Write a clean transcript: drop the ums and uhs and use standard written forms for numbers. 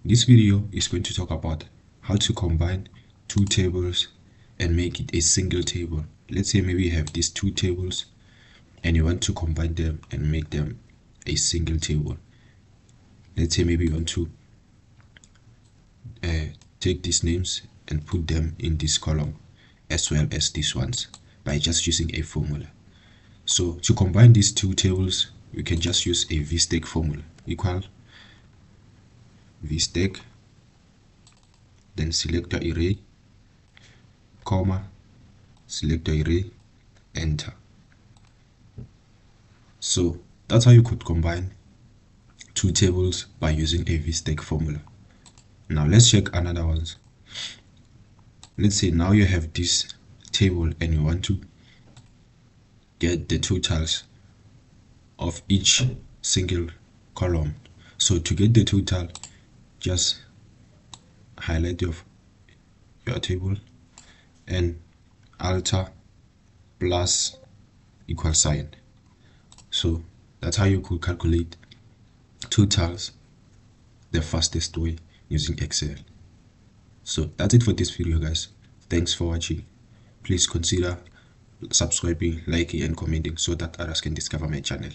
This video is going to talk about how to combine two tables and make it a single table. Let's say maybe you have these two tables and you want to combine them and make them a single table. Let's say maybe you want to take these names and put them in this column as well as these ones by just using a formula. So to combine these two tables, you can just use a VSTACK formula, equal VSTACK, then select the array, comma, select the array, enter. So that's how you could combine two tables by using a VSTACK formula. Now let's check another ones. Let's say now you have this table and you want to get the totals of each single column. So to get the total, just highlight your table and alter plus equal sign. So that's how you could calculate totals the fastest way using Excel. So that's it for this video, guys. Thanks for watching. Please consider subscribing, liking and commenting so that others can discover my channel.